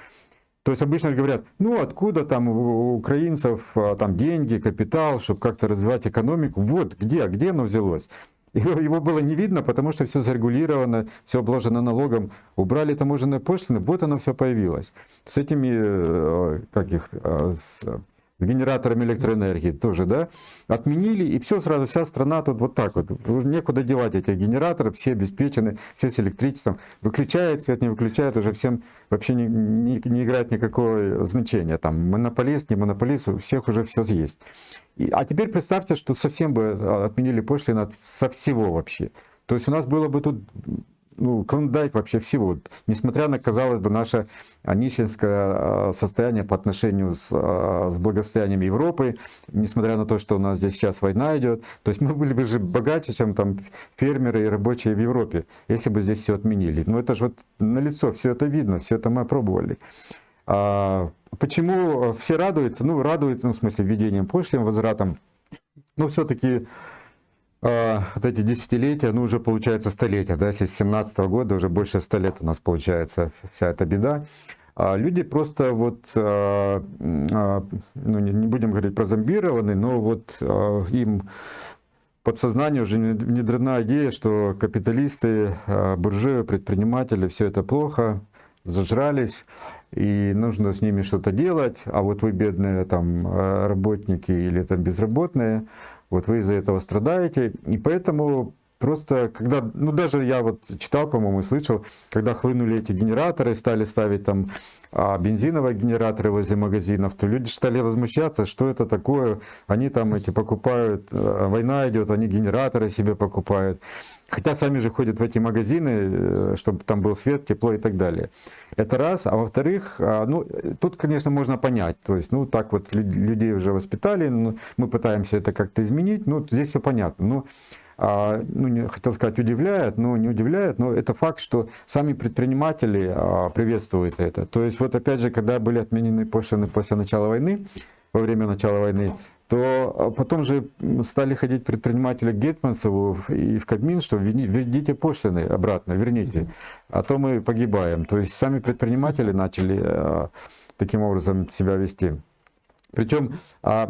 Speaker 1: То есть обычно говорят: ну откуда там у украинцев там деньги, капитал, чтобы как-то развивать экономику. Вот где оно взялось? Его было не видно, потому что все зарегулировано, все обложено налогом. Убрали таможенные пошлины, вот оно все появилось. С этими, с генераторами электроэнергии тоже, да, отменили, и все сразу, вся страна тут вот так вот. Уже некуда девать этих генераторов, все обеспечены, все с электричеством. Выключает свет, не выключает, уже всем вообще не играет никакого значения. Там монополист, не монополист, у всех уже все есть. А теперь представьте, что совсем бы отменили пошлины со всего вообще. То есть у нас было бы тут, ну, клондайк вообще всего. Несмотря на, казалось бы, наше нищенское состояние по отношению с благосостоянием Европы, несмотря на то, что у нас здесь сейчас война идет, то есть мы были бы же богаче, чем там фермеры и рабочие в Европе, если бы здесь все отменили. Но это же вот налицо, все это видно, все это мы опробовали. Почему все радуются? Ну, радуются, ну, в смысле, введением пошлин, возвратом. Но все-таки вот эти десятилетия, ну, уже получается столетия, да, если с 17 года уже больше 100 лет у нас получается вся эта беда. Люди просто вот, ну, не будем говорить про зомбированы, но вот им подсознанию уже внедрена идея, что капиталисты, буржуи, предприниматели, все это плохо, зажрались. и нужно с ними что-то делать, а вот вы бедные там работники или там безработные, вот вы из-за этого страдаете, и поэтому просто, когда, ну даже я вот читал, по-моему, слышал, когда хлынули эти генераторы, стали ставить там бензиновые генераторы возле магазинов, то люди стали возмущаться, что это такое, они там эти покупают, война идет, они генераторы себе покупают, хотя сами же ходят в эти магазины, чтобы там был свет, тепло и так далее. Это раз, а во-вторых, ну, тут, конечно, можно понять, то есть, ну, так вот людей уже воспитали, ну, мы пытаемся это как-то изменить, ну, здесь все понятно, ну, ну, не хотел сказать, удивляет, но не удивляет, но это факт, что сами предприниматели приветствуют это. То есть вот опять же, когда были отменены пошлины после начала войны, во время начала войны, то потом же стали ходить предприниматели к Гетманцеву и в Кабмин, что введите пошлины обратно, верните, а то мы погибаем. То есть сами предприниматели начали таким образом себя вести. Причем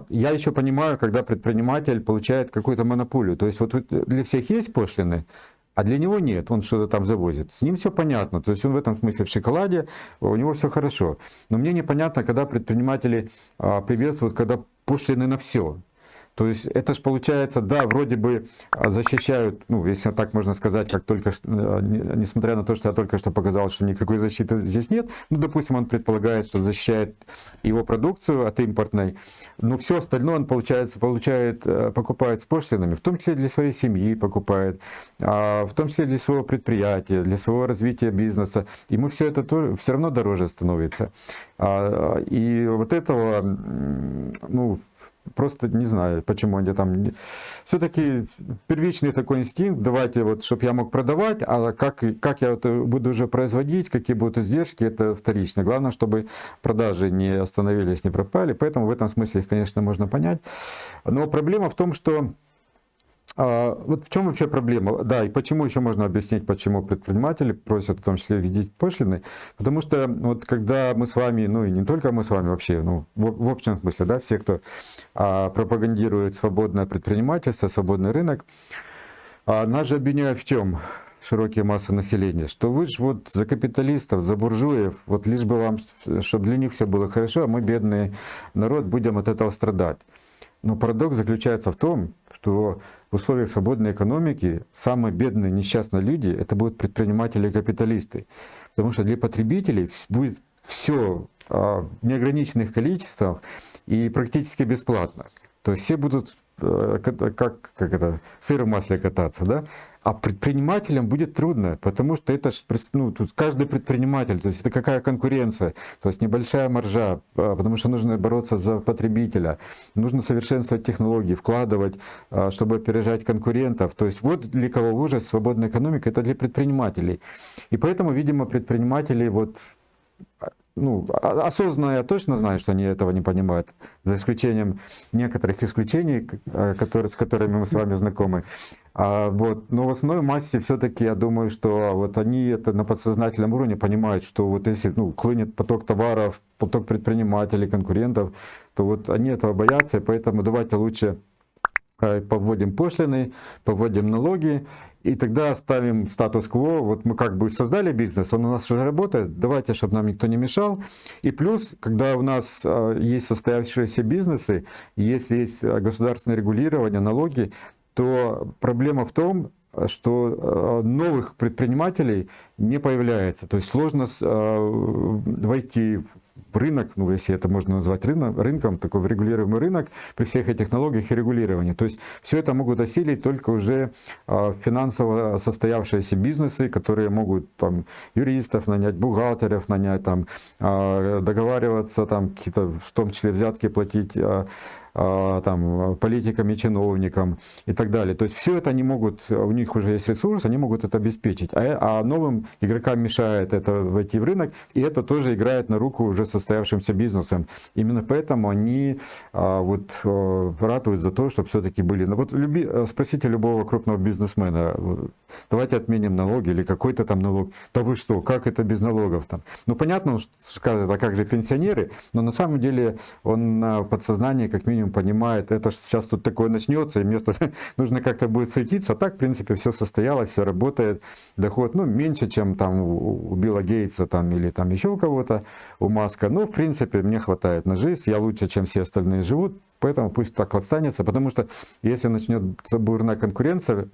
Speaker 1: я еще понимаю, когда предприниматель получает какую-то монополию. То есть вот для всех есть пошлины, а для него нет, он что-то там завозит. С ним все понятно, то есть он в этом смысле в шоколаде, у него все хорошо. Но мне непонятно, когда предприниматели приветствуют, когда пошлины на все. То есть это же получается, да, вроде бы защищают, ну, если так можно сказать, как только, несмотря на то, что я только что показал, что никакой защиты здесь нет, ну, допустим, он предполагает, что защищает его продукцию от импортной, но все остальное он, покупает с пошлинами, в том числе для своей семьи покупает, в том числе для своего предприятия, для своего развития бизнеса, ему все это тоже, все равно дороже становится. И вот этого, ну, просто не знаю, почему они там... Все-таки первичный такой инстинкт, давайте вот, чтобы я мог продавать, а как я это буду уже производить, какие будут издержки, это вторично. Главное, чтобы продажи не остановились, не пропали, поэтому в этом смысле их, конечно, можно понять. Но проблема в том, что вот в чем вообще проблема? Да, и почему еще можно объяснить, почему предприниматели просят в том числе вводить пошлины? Потому что вот когда мы с вами, ну и не только мы с вами вообще, ну в общем смысле, да, все, кто пропагандирует свободное предпринимательство, свободный рынок, нас же обвиняют в чем? Широкие массы населения, что вы же вот за капиталистов, за буржуев, вот лишь бы вам, чтобы для них все было хорошо, а мы, бедный народ, будем от этого страдать. Но парадокс заключается в том, что в условиях свободной экономики самые бедные несчастные люди — это будут предприниматели и капиталисты. Потому что для потребителей будет все в неограниченных количествах и практически бесплатно. То есть все будут как это, сыр в масле кататься, да? А предпринимателям будет трудно, потому что это, ну, тут каждый предприниматель, то есть это какая конкуренция, то есть небольшая маржа, потому что нужно бороться за потребителя, нужно совершенствовать технологии, вкладывать, чтобы опережать конкурентов. То есть вот для кого ужас свободная экономика, это для предпринимателей. И поэтому, видимо, предприниматели вот... Ну, осознанно я точно знаю, что они этого не понимают, за исключением некоторых исключений, с которыми мы с вами знакомы. Вот. Но в основной массе все-таки я думаю, что вот они это на подсознательном уровне понимают, что вот если хлынет поток товаров, поток предпринимателей, конкурентов, то вот они этого боятся, и поэтому давайте лучше поводим пошлины, поводим налоги, и тогда оставим статус-кво. Вот мы как бы создали бизнес, он у нас уже работает, давайте, чтобы нам никто не мешал. И плюс, когда у нас есть состоявшиеся бизнесы, если есть государственное регулирование, налоги, то проблема в том, что новых предпринимателей не появляется. То есть сложно войти в рынок, ну если это можно назвать рынком, такой регулируемый рынок при всех этих налогах и регулировании. То есть все это могут осилить только уже финансово состоявшиеся бизнесы, которые могут там юристов нанять, бухгалтеров нанять, там, договариваться, там, какие-то, в том числе взятки платить там, политикам и чиновникам и так далее. То есть все это они могут, у них уже есть ресурс, они могут это обеспечить. А новым игрокам мешает это войти в рынок, и это тоже играет на руку уже состоявшимся бизнесам. Именно поэтому они вот ратуют за то, чтобы все-таки были... Ну, вот спросите любого крупного бизнесмена, давайте отменим налоги или какой-то там налог. Да вы что, как это без налогов там? Ну понятно, он скажет, а как же пенсионеры, но на самом деле он на подсознании как минимум минимум понимает, это ж сейчас тут такое начнется, и мне тут нужно как-то будет светиться. А так, в принципе, все состоялось, все работает. Доход, ну, меньше, чем там у Билла Гейтса там, или там еще у кого-то, у Маска. Но, в принципе, мне хватает на жизнь, я лучше, чем все остальные живут. Поэтому пусть так останется, потому что если начнется бурная конкуренция,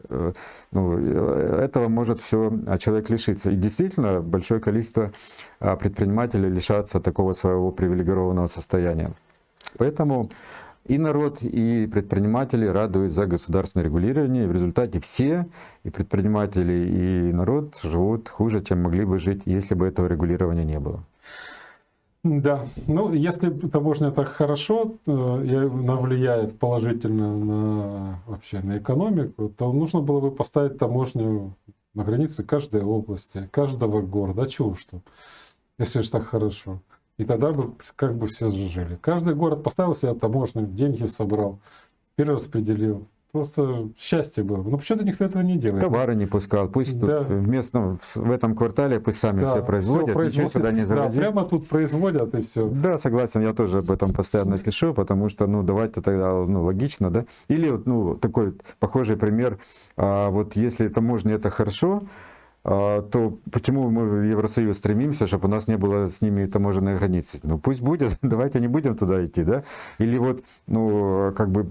Speaker 1: ну, этого может все человек лишиться. И действительно, большое количество предпринимателей лишатся такого своего привилегированного состояния. Поэтому и народ, и предприниматели радуют за государственное регулирование. И в результате все, и предприниматели, и народ живут хуже, чем могли бы жить, если бы этого регулирования не было.
Speaker 2: Да, ну если таможня так хорошо, и она влияет положительно вообще на экономику, то нужно было бы поставить таможню на границе каждой области, каждого города. А чего уж там, если же так хорошо. И тогда бы как бы все жили. Каждый город поставил себе таможню, деньги собрал, перераспределил. Просто счастье было. Но почему-то никто этого не делает.
Speaker 1: Товары не пускал. Пусть
Speaker 2: Да.
Speaker 1: тут в местном, в этом квартале пусть сами
Speaker 2: Да,
Speaker 1: все производят,
Speaker 2: всё
Speaker 1: ничего сюда не
Speaker 2: Да,
Speaker 1: завозить.
Speaker 2: прямо тут производят и все.
Speaker 1: Да, согласен, я тоже об этом постоянно пишу, потому что, ну, давайте тогда, ну, логично, да. Или вот, ну, такой похожий пример, вот если таможня это хорошо, то почему мы в Евросоюз стремимся, чтобы у нас не было с ними таможенной границы? Ну пусть будет, давайте не будем туда идти, да? Или вот, ну, как бы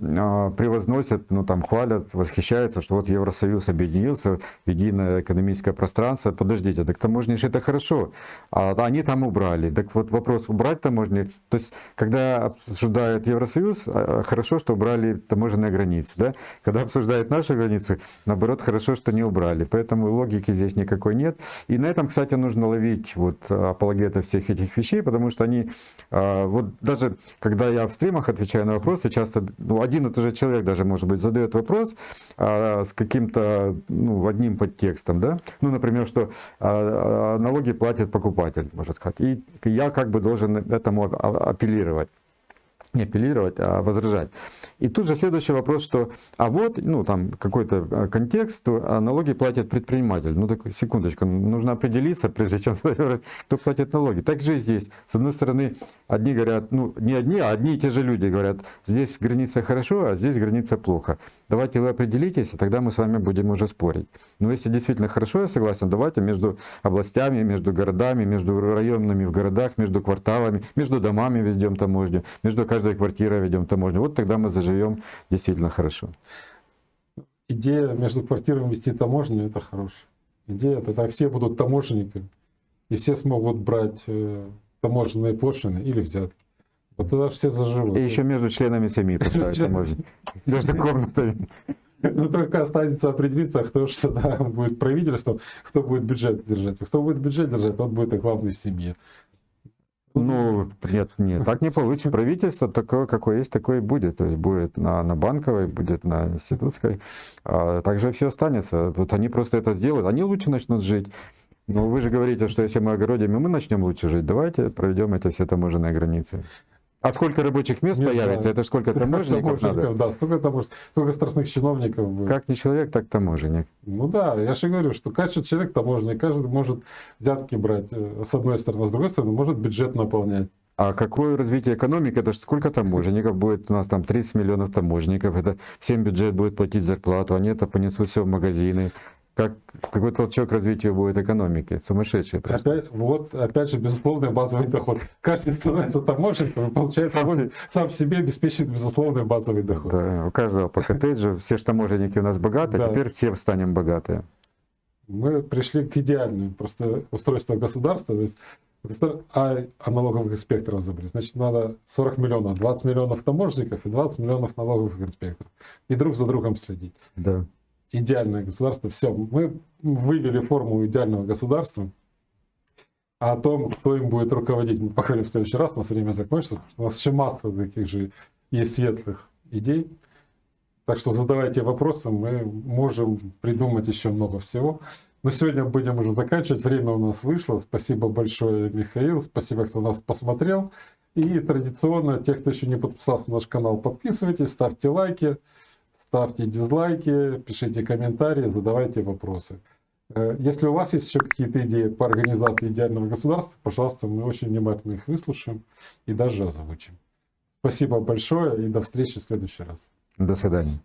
Speaker 1: превозносят, ну, там, хвалят, восхищаются, что вот Евросоюз объединился в единое экономическое пространство. Подождите, так таможни же это хорошо, а они там убрали. Так вот вопрос, убрать таможни, то есть, когда обсуждают Евросоюз, хорошо, что убрали таможенные границы, да? Когда обсуждают наши границы, наоборот, хорошо, что не убрали. Поэтому логики здесь никакой нет. И на этом, кстати, нужно ловить вот апологетов всех этих вещей, потому что они, вот даже когда я в стримах отвечаю на вопросы, часто, ну, один и тот же человек даже, может быть, задает вопрос с каким-то, ну, одним подтекстом, да, ну, например, что налоги платит покупатель, может сказать, и я как бы должен этому апеллировать. Не апеллировать, а возражать. И тут же следующий вопрос, что, а вот, ну, там какой-то контекст, то налоги платит предприниматель. Ну, так, секундочку, нужно определиться, прежде чем сказать, кто платит налоги. Так же и здесь. С одной стороны, одни говорят, ну, не одни, а одни и те же люди говорят, здесь граница хорошо, а здесь граница плохо. Давайте вы определитесь, и тогда мы с вами будем уже спорить. Но если действительно хорошо, я согласен, давайте между областями, между городами, между районами в городах, между кварталами, между домами введем таможню, между каждой квартирой ведем таможню. Вот тогда мы заживем действительно хорошо.
Speaker 2: Идея между квартирами вести таможню — это хорошая идея. Тогда все будут таможенниками, и все смогут брать таможенные пошлины или взятки. Вот тогда все заживут.
Speaker 1: И еще между членами семьи поставить таможню. Между комнатами.
Speaker 2: Ну, только останется определиться, кто же тогда будет правительством, кто будет бюджет держать. Кто будет бюджет держать, тот будет и главный в семье.
Speaker 1: Ну, нет, так не получится. Правительство такое, какое есть, такое и будет. То есть будет на банковой, будет на институтской. Также все останется. Вот они просто это сделают. Они лучше начнут жить. Но вы же говорите, что если мы огородим, и мы начнем лучше жить, давайте проведем эти все таможенные границы. А сколько рабочих мест появится?
Speaker 2: Да.
Speaker 1: Это сколько таможенников надо?
Speaker 2: Да, столько страстных чиновников будет.
Speaker 1: Как не человек, так таможенник.
Speaker 2: Ну да, я же говорю, что каждый человек таможенник, каждый может взятки брать с одной стороны, с другой стороны может бюджет наполнять.
Speaker 1: А какое развитие экономики? Это ж сколько таможенников будет? У нас там 30 миллионов таможенников. Это всем бюджет будет платить зарплату. Они это понесут все в магазины. Какой толчок развитию будет экономики? Сумасшедший просто.
Speaker 2: Опять же, безусловный базовый доход. Каждый становится таможенником и получает сам себе обеспечит безусловный базовый доход.
Speaker 1: Да, у каждого по коттеджу. Все же таможенники у нас богатые,
Speaker 2: Да.
Speaker 1: теперь все станем богатые.
Speaker 2: Мы пришли к идеальному просто устройству государства. То есть, а налоговых инспекторов забыли. Значит, надо 40 миллионов, 20 миллионов таможенников и 20 миллионов налоговых инспекторов. И друг за другом следить.
Speaker 1: Да.
Speaker 2: Идеальное государство. Все, мы вывели формулу идеального государства. А о том, кто им будет руководить, мы поговорим в следующий раз. У нас время закончится, потому что у нас еще масса таких же есть светлых идей. Так что задавайте вопросы, мы можем придумать еще много всего. Но сегодня будем уже заканчивать. Время у нас вышло. Спасибо большое, Михаил. Спасибо, кто нас посмотрел. И традиционно, те, кто еще не подписался на наш канал, подписывайтесь, ставьте лайки. Ставьте дизлайки, пишите комментарии, задавайте вопросы. Если у вас есть еще какие-то идеи по организации идеального государства, пожалуйста, мы очень внимательно их выслушаем и даже озвучим. Спасибо большое и до встречи в следующий раз.
Speaker 1: До свидания.